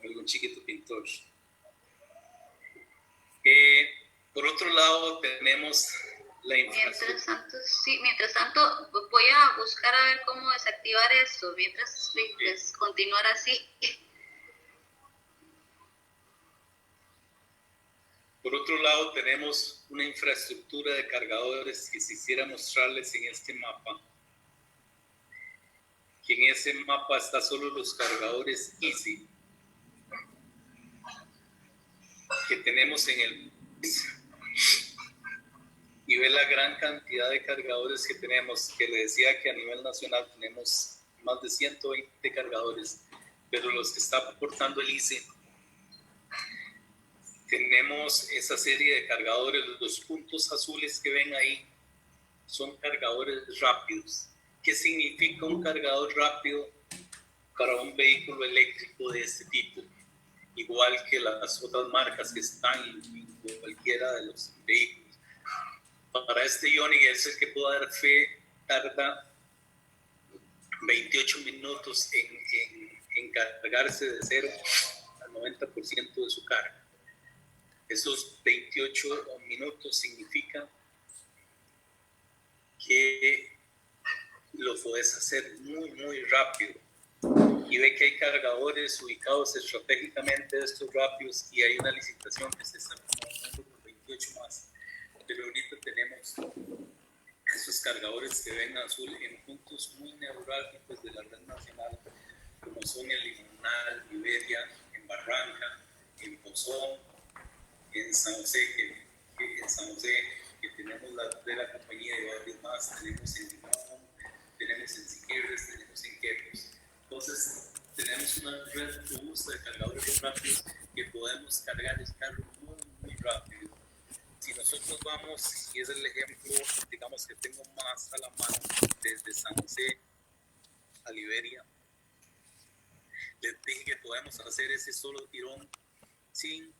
Algún chiquito pintor. Por otro lado tenemos La infraestructura. Mientras tanto, voy a buscar a ver cómo desactivar esto, mientras continuar así. Por otro lado, tenemos una infraestructura de cargadores que quisiera mostrarles en este mapa. Que en ese mapa está solo los cargadores Easy que tenemos en el país. Y ve la gran cantidad de cargadores que tenemos, que le decía que a nivel nacional tenemos más de 120 cargadores, pero los que está aportando el ICE, tenemos esa serie de cargadores, los puntos azules que ven ahí son cargadores rápidos. ¿Qué significa un cargador rápido para un vehículo eléctrico de este tipo? Igual que las otras marcas que están en cualquiera de los vehículos. Para este Ioniq, es el que puedo dar fe, tarda 28 minutos en cargarse de 0 al 90% de su carga. Esos 28 minutos significan que lo puedes hacer muy rápido. Y ve que hay cargadores ubicados estratégicamente de estos rápidos y hay una licitación que se está promoviendo por 28 más. Pero ahorita tenemos esos cargadores que ven azul en puntos muy neurálgicos de la red nacional, como son en Limonal, Liberia, en Barranca, en Pozón, en San José, que tenemos de la compañía de varios más, tenemos en Limón, tenemos en Siquirres, tenemos en Quepos. Entonces, tenemos una red robusta de cargadores rápidos que podemos cargar el carro muy rápido. Si nosotros vamos, y es el ejemplo, digamos que tengo más a la mano, desde San José a Liberia, les dije que podemos hacer ese solo tirón sin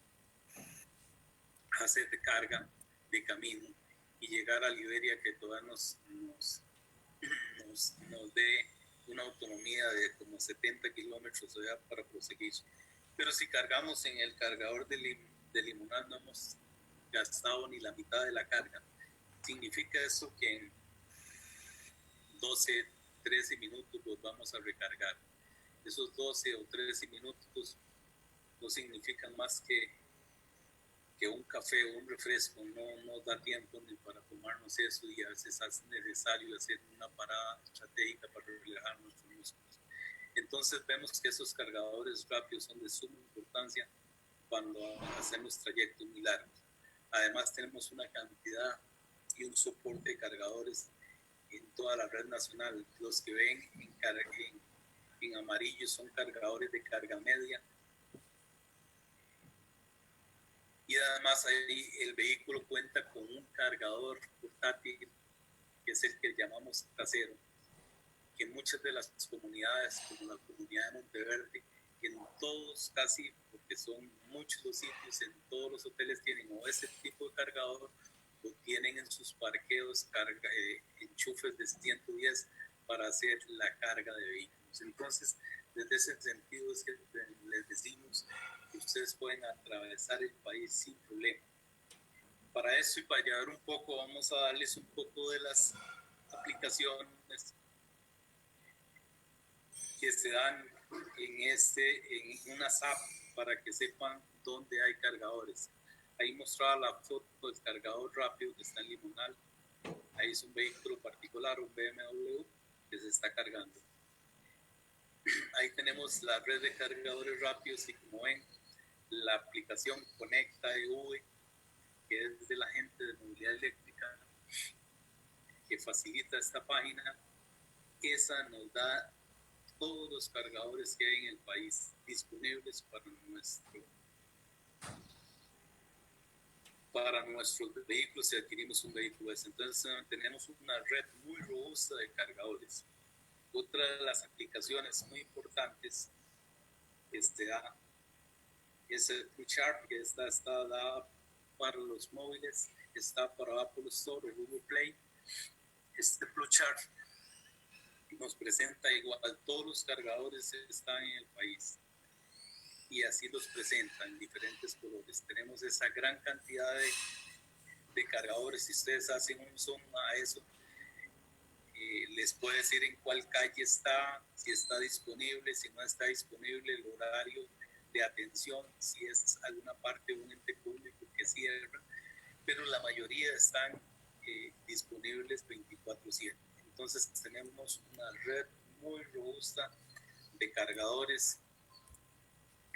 hacer de carga de camino y llegar a Liberia, que todavía nos dé una autonomía de como 70 kilómetros para proseguir. Pero si cargamos en el cargador de Limonal, no hemos gastado ni la mitad de la carga. Significa eso que en 12, 13 minutos los vamos a recargar. Esos 12 o 13 minutos no significan más que un café o un refresco. No nos da tiempo ni para tomarnos eso, y a veces es necesario hacer una parada estratégica para relajar nuestros músculos. Entonces vemos que esos cargadores rápidos son de suma importancia cuando hacemos trayectos muy largos. Además tenemos una cantidad y un soporte de cargadores en toda la red nacional. Los que ven en amarillo son cargadores de carga media. Y además ahí el vehículo cuenta con un cargador portátil, que es el que llamamos casero, que muchas de las comunidades, como la comunidad de Monteverde, que en todos casi, porque son muchos los sitios, en todos los hoteles tienen o ese tipo de cargador, o tienen en sus parqueos enchufes de 110 para hacer la carga de vehículos. Entonces, desde ese sentido es que les decimos que ustedes pueden atravesar el país sin problema. Para eso y para llevar un poco, vamos a darles un poco de las aplicaciones que se dan en una app para que sepan dónde hay cargadores. Ahí mostraba la foto del cargador rápido que está en Limonal. Ahí es un vehículo particular, un BMW, que se está cargando. Ahí tenemos la red de cargadores rápidos y, como ven, la aplicación Conecta EV, que es de la gente de movilidad eléctrica, que facilita esta página. Esa nos da todos los cargadores que hay en el país disponibles para nuestros vehículos si adquirimos un vehículo. Entonces tenemos una red muy robusta de cargadores. Otra de las aplicaciones muy importantes es el PluCharge, que está dada para los móviles, está para Apple Store o Google Play. Este PluCharge nos presenta igual todos los cargadores que están en el país, y así los presenta en diferentes colores. Tenemos esa gran cantidad de cargadores, si ustedes hacen un zoom a eso, les puede decir en cuál calle está, si está disponible, si no está disponible, el horario de atención, si es alguna parte de un ente público que cierra, pero la mayoría están disponibles 24/7. Entonces tenemos una red muy robusta de cargadores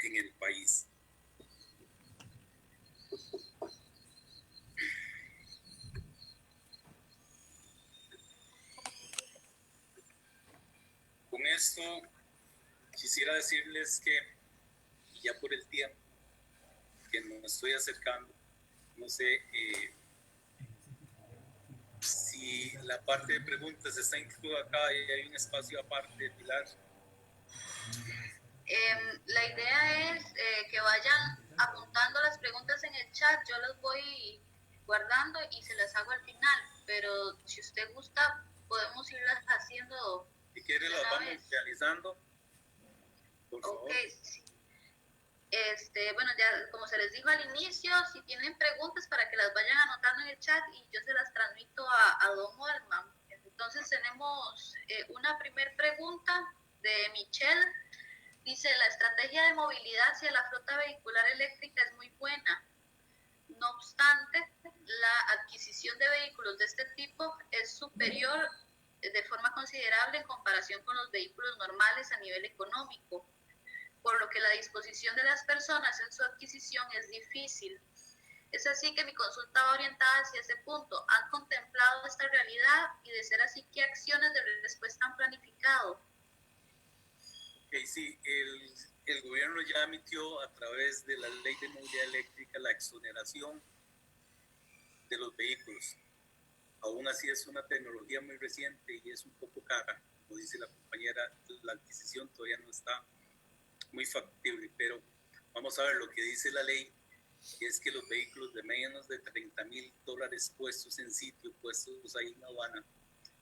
en el país. Con esto quisiera decirles que ya por el tiempo que me estoy acercando, no sé si la parte de preguntas está incluida acá y hay un espacio aparte de Pilar. La idea es que vayan apuntando las preguntas en el chat, yo las voy guardando y se las hago al final, pero si usted gusta podemos irlas haciendo. Si quiere las vamos realizando, por favor. Okay, sí. Bueno, ya como se les dijo al inicio, si tienen preguntas para que las vayan anotando en el chat y yo se las transmito a Don Olman. Entonces tenemos una primera pregunta de Michelle. Dice, la estrategia de movilidad hacia la flota vehicular eléctrica es muy buena. No obstante, la adquisición de vehículos de este tipo es superior de forma considerable en comparación con los vehículos normales a nivel económico, por lo que la disposición de las personas en su adquisición es difícil. Es así que mi consulta va orientada hacia ese punto. ¿Han contemplado esta realidad? Y de ser así, ¿qué acciones de respuesta han planificado? Okay, sí, el gobierno ya emitió a través de la ley de movilidad eléctrica la exoneración de los vehículos. Aún así es una tecnología muy reciente y es un poco cara. Como dice la compañera, la adquisición todavía no está muy factible, pero vamos a ver lo que dice la ley, es que los vehículos de menos de $30,000 puestos en sitio, puestos ahí en aduana,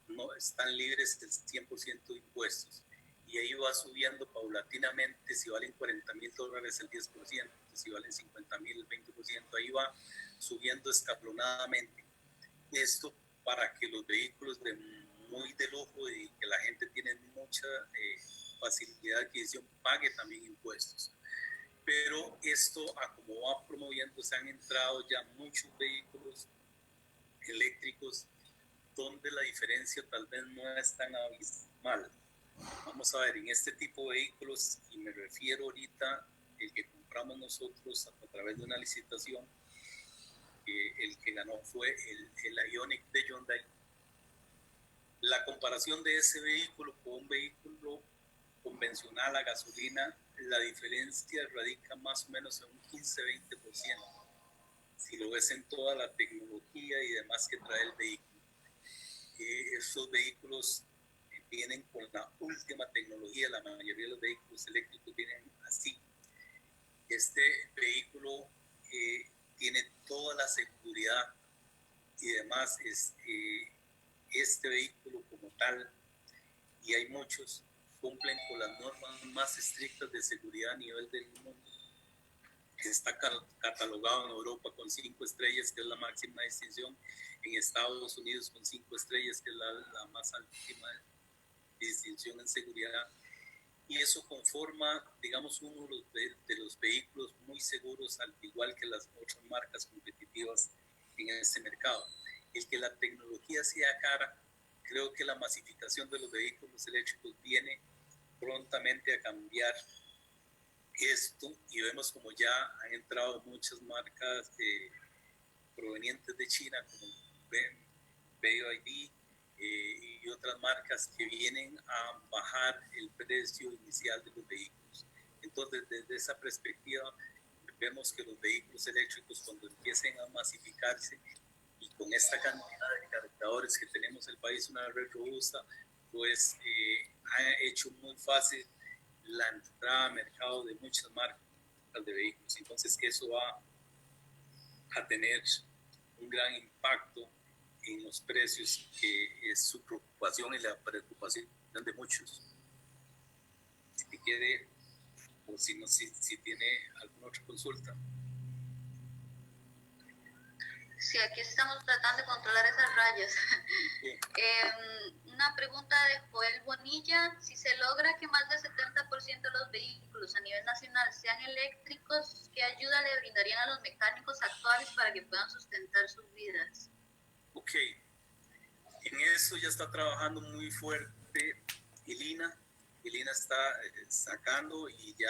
no están libres del 100% de impuestos. Y ahí va subiendo paulatinamente, si valen $40,000 el 10%, si valen $50,000 el 20%, ahí va subiendo escalonadamente. Esto para que los vehículos muy de lujo y que la gente tiene mucha facilidad de adquisición pague también impuestos. Pero esto, a como va promoviendo, se han entrado ya muchos vehículos eléctricos donde la diferencia tal vez no es tan abismal. Vamos a ver, en este tipo de vehículos, y me refiero ahorita, el que compramos nosotros a través de una licitación, el que ganó fue el Ioniq de Hyundai. La comparación de ese vehículo con un vehículo convencional a gasolina, la diferencia radica más o menos en un 15-20%. Si lo ves en toda la tecnología y demás que trae el vehículo. Esos vehículos vienen con la última tecnología, la mayoría de los vehículos eléctricos vienen así. Este vehículo tiene toda la seguridad y demás, este vehículo como tal, y hay muchos, cumplen con las normas más estrictas de seguridad a nivel del mundo. Está catalogado en Europa con 5 estrellas, que es la máxima distinción, en Estados Unidos con 5 estrellas, que es la más última distinción en seguridad, y eso conforma, digamos, uno de los vehículos muy seguros, al igual que las otras marcas competitivas en este mercado. El que la tecnología sea cara, creo que la masificación de los vehículos eléctricos viene prontamente a cambiar esto, y vemos como ya han entrado muchas marcas provenientes de China, como BYD, y otras marcas que vienen a bajar el precio inicial de los vehículos. Entonces, desde esa perspectiva, vemos que los vehículos eléctricos, cuando empiecen a masificarse, y con esta cantidad de cargadores que tenemos en el país, una red robusta, pues ha hecho muy fácil la entrada a mercado de muchas marcas de vehículos. Entonces, eso va a tener un gran impacto en los precios, que es su preocupación y la preocupación de muchos. Si quiere, o si tiene alguna otra consulta. Sí, aquí estamos tratando de controlar esas rayas. Sí. Una pregunta de Joel Bonilla. Si se logra que más del 70% de los vehículos a nivel nacional sean eléctricos, ¿qué ayuda le brindarían a los mecánicos actuales para que puedan sustentar sus vidas? Ok, en eso ya está trabajando muy fuerte Elina. Elina está sacando y ya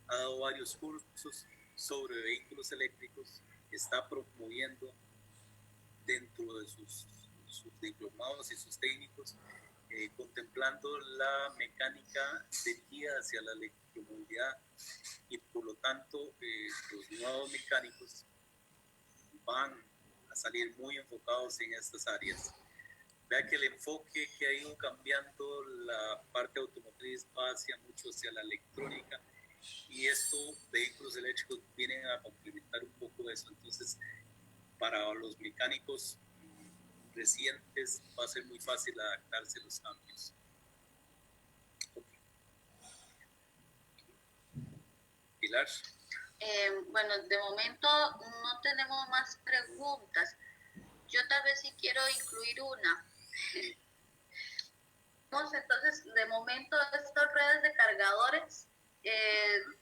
ha dado varios cursos sobre vehículos eléctricos, está promoviendo dentro de sus diplomados y sus técnicos, contemplando la mecánica dirigida hacia la electromovilidad y por lo tanto los nuevos mecánicos van a salir muy enfocados en estas áreas. Vea que el enfoque que ha ido cambiando la parte automotriz va mucho hacia la electrónica y estos vehículos eléctricos vienen a complementar un poco eso. Entonces, para los mecánicos recientes va a ser muy fácil adaptarse a los cambios. Okay. Pilar. Bueno, de momento no tenemos más preguntas. Yo tal vez sí quiero incluir una. Entonces, de momento estas redes de cargadores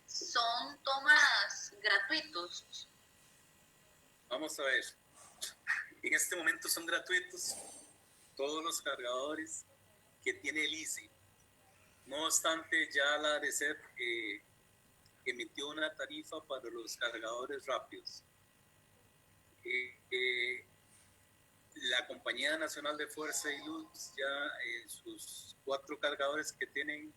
son tomas gratuitos. Vamos a ver. En este momento son gratuitos todos los cargadores que tiene el ICE. No obstante, ya la ARECEP emitió una tarifa para los cargadores rápidos. La Compañía Nacional de Fuerza y Luz ya sus 4 cargadores que tienen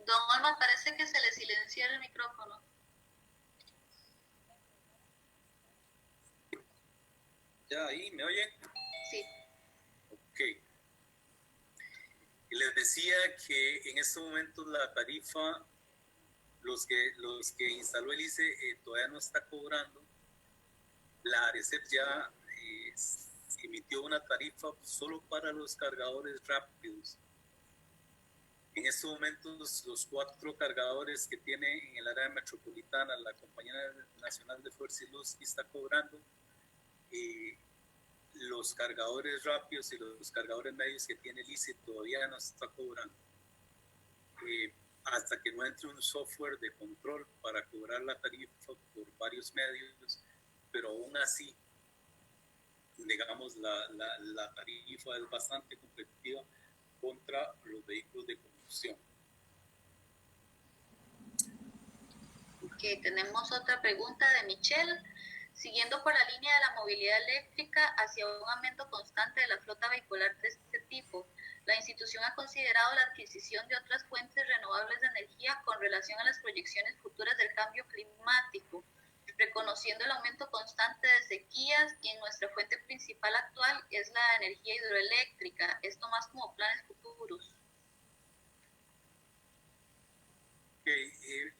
Don Olma, parece que se le silenció el micrófono. ¿Ya ahí me oyen? Sí. Ok. Y les decía que en estos momentos la tarifa, los que instaló el ICE todavía no está cobrando. La ARECEP ya emitió una tarifa solo para los cargadores rápidos. En estos momentos, los 4 cargadores que tiene en el área metropolitana la Compañía Nacional de Fuerza y Luz está cobrando. Los cargadores rápidos y los cargadores medios que tiene el ICE todavía no está cobrando. Hasta que no entre un software de control para cobrar la tarifa por varios medios, pero aún así, digamos, la tarifa es bastante competitiva contra los vehículos de combustión. Okay, tenemos otra pregunta de Michelle. Siguiendo por la línea de la movilidad eléctrica hacia un aumento constante de la flota vehicular de este tipo, la institución ha considerado la adquisición de otras fuentes renovables de energía con relación a las proyecciones futuras del cambio climático, reconociendo el aumento constante de sequías y en nuestra fuente principal actual es la energía hidroeléctrica, esto más como planes futuros. Okay,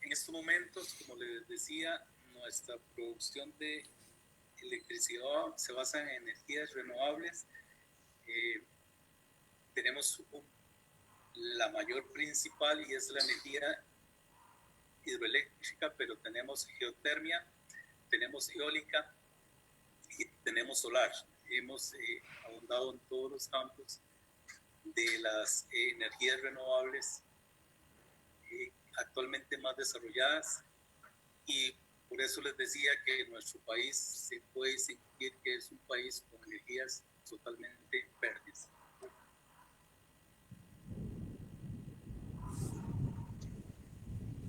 en estos momentos, como les decía, nuestra producción de electricidad se basa en energías renovables. Tenemos la mayor principal y es la energía hidroeléctrica, pero tenemos geotermia, tenemos eólica y tenemos solar. Hemos ahondado en todos los campos de las energías renovables actualmente más desarrolladas y por eso les decía que nuestro país se puede sentir que es un país con energías totalmente verdes.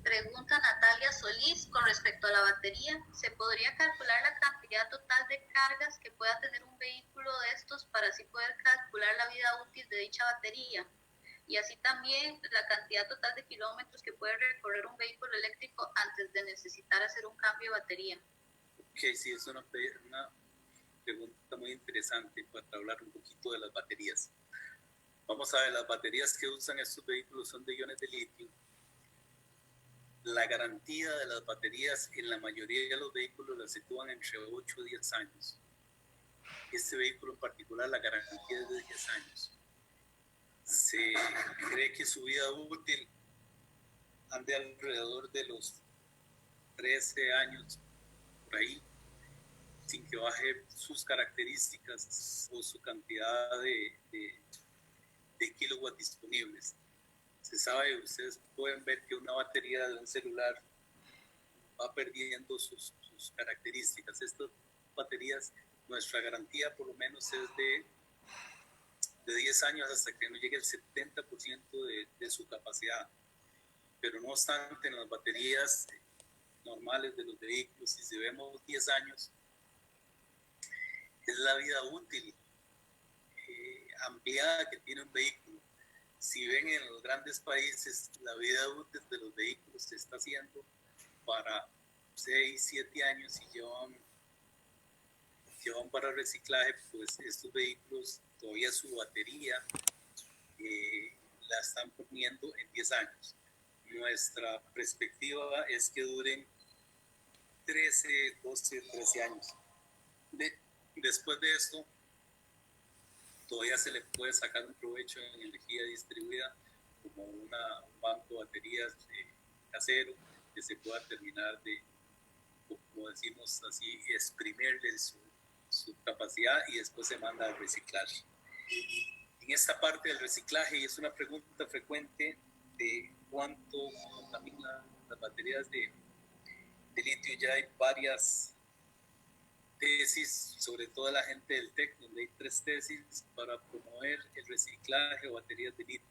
Pregunta Natalia Solís con respecto a la batería. ¿Se podría calcular la cantidad total de cargas que pueda tener un vehículo de estos para así poder calcular la vida útil de dicha batería? Y así también la cantidad total de kilómetros que puede recorrer un vehículo eléctrico antes de necesitar hacer un cambio de batería. Ok, sí, es una pregunta muy interesante para hablar un poquito de las baterías. Vamos a ver, las baterías que usan estos vehículos son de iones de litio. La garantía de las baterías en la mayoría de los vehículos la sitúan entre 8 y 10 años. Este vehículo en particular, la garantía es de 10 años. Se cree que su vida útil ande alrededor de los 13 años, por ahí, sin que baje sus características o su cantidad de kilowatts disponibles. Se sabe, ustedes pueden ver que una batería de un celular va perdiendo sus características. Estas baterías, nuestra garantía por lo menos es de 10 años hasta que no llegue el 70% de su capacidad. Pero no obstante, en las baterías normales de los vehículos, si vemos 10 años, es la vida útil ampliada que tiene un vehículo. Si ven en los grandes países, la vida útil de los vehículos se está haciendo para 6, 7 años y llevan para reciclaje, pues estos vehículos todavía su batería la están poniendo en 10 años. Nuestra perspectiva es que duren 13, 12, 13 años. Después de esto, todavía se le puede sacar un provecho en energía distribuida, como un banco de baterías casero, que se pueda terminar de, como decimos así, exprimirle su capacidad y después se manda a reciclar. En esta parte del reciclaje, y es una pregunta frecuente de cuánto contaminan las baterías de litio, ya hay varias tesis, sobre todo la gente del TEC, donde hay 3 tesis para promover el reciclaje o baterías de litio.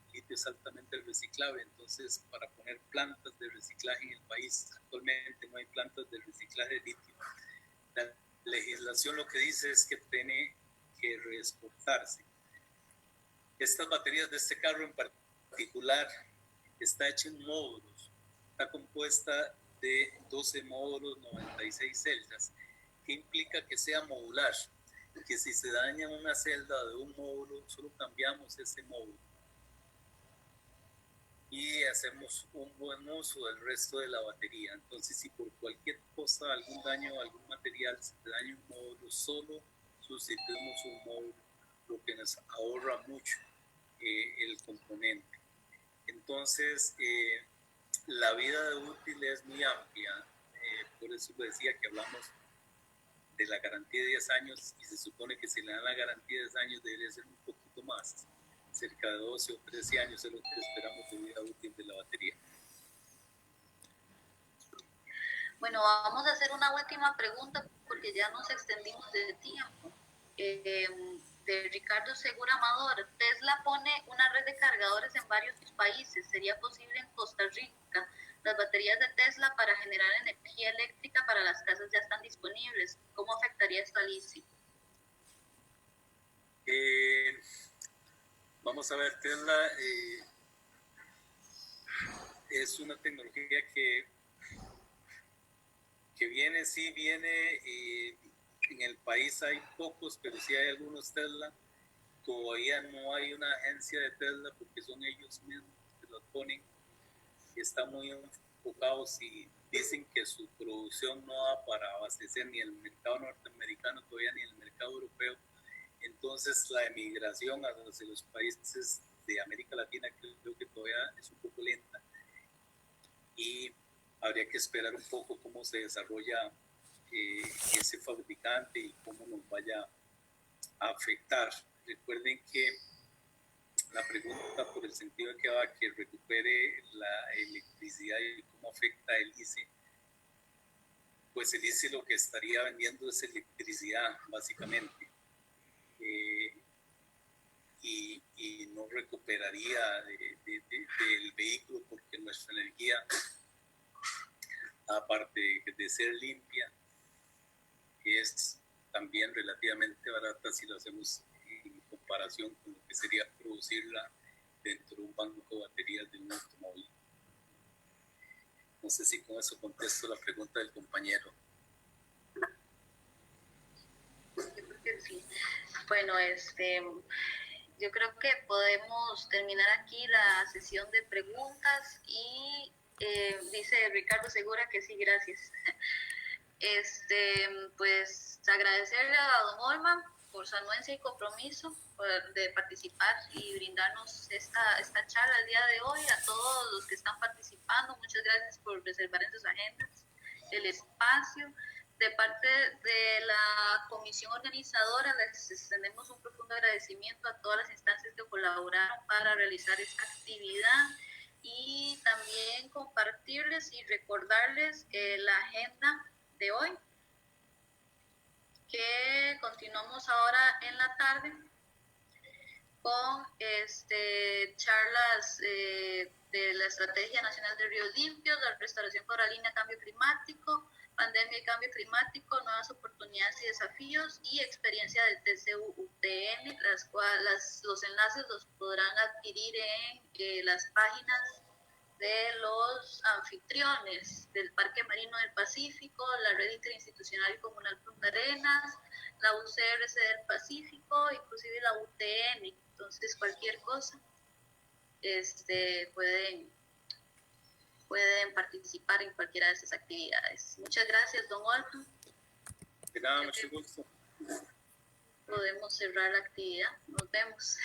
El litio es altamente reciclable, entonces para poner plantas de reciclaje en el país, actualmente no hay plantas de reciclaje de litio. La legislación lo que dice es que tiene que reexportarse. Estas baterías de este carro en particular está hecha en módulos, está compuesta de 12 módulos, 96 celdas, que implica que sea modular, que si se daña una celda de un módulo, solo cambiamos ese módulo y hacemos un buen uso del resto de la batería. Entonces, si por cualquier cosa, algún daño, algún material, se daña un módulo, solo sustituimos un módulo, lo que nos ahorra mucho el componente. Entonces, la vida útil es muy amplia, por eso decía que hablamos de la garantía de 10 años y se supone que si le dan la garantía de 10 años debería ser un poquito más, cerca de 12 o 13 años es lo que esperamos de vida útil de la batería. Bueno, vamos a hacer una última pregunta porque ya nos extendimos de tiempo. De Ricardo Segura Amador. Tesla pone una red de cargadores en varios países. ¿Sería posible en Costa Rica? Las baterías de Tesla para generar energía eléctrica para las casas ya están disponibles. ¿Cómo afectaría esto a LICI? Vamos a ver, Tesla es una tecnología que viene, sí viene, en el país hay pocos, pero sí hay algunos Tesla. Todavía no hay una agencia de Tesla porque son ellos mismos que los ponen y están muy enfocados y dicen que su producción no da para abastecer ni el mercado norteamericano todavía ni el mercado europeo. Entonces la emigración hacia los países de América Latina creo que todavía es un poco lenta y habría que esperar un poco cómo se desarrolla ese fabricante y cómo nos vaya a afectar. Recuerden que la pregunta por el sentido de que va a que recupere la electricidad y cómo afecta el ICE, pues el ICE lo que estaría vendiendo es electricidad básicamente y no recuperaría del vehículo porque nuestra energía, aparte de ser limpia, es también relativamente barata si lo hacemos en comparación con lo que sería producirla dentro de un banco de baterías de un automóvil. No sé si con eso contesto la pregunta del compañero. Sí. Bueno, yo creo que podemos terminar aquí la sesión de preguntas y dice Ricardo Segura que sí, gracias. Pues agradecerle a don Olman por su anuencia y compromiso de participar y brindarnos esta charla el día de hoy. A todos los que están participando, muchas gracias por reservar en sus agendas el espacio. De parte de la comisión organizadora, les extendemos un profundo agradecimiento a todas las instancias que colaboraron para realizar esta actividad y también compartirles y recordarles la agenda de hoy, que continuamos ahora en la tarde con charlas de la Estrategia Nacional de Ríos Limpios, la restauración coralina, cambio climático, pandemia y cambio climático, nuevas oportunidades y desafíos, y experiencia del TCU-UTN, los enlaces los podrán adquirir en las páginas de los anfitriones del Parque Marino del Pacífico, la Red Interinstitucional y Comunal Punta Arenas, la UCRC del Pacífico, inclusive la UTN. Entonces, cualquier cosa, pueden participar en cualquiera de esas actividades. Muchas gracias, don Walton. De nada, mucho gusto. Podemos cerrar la actividad. Nos vemos.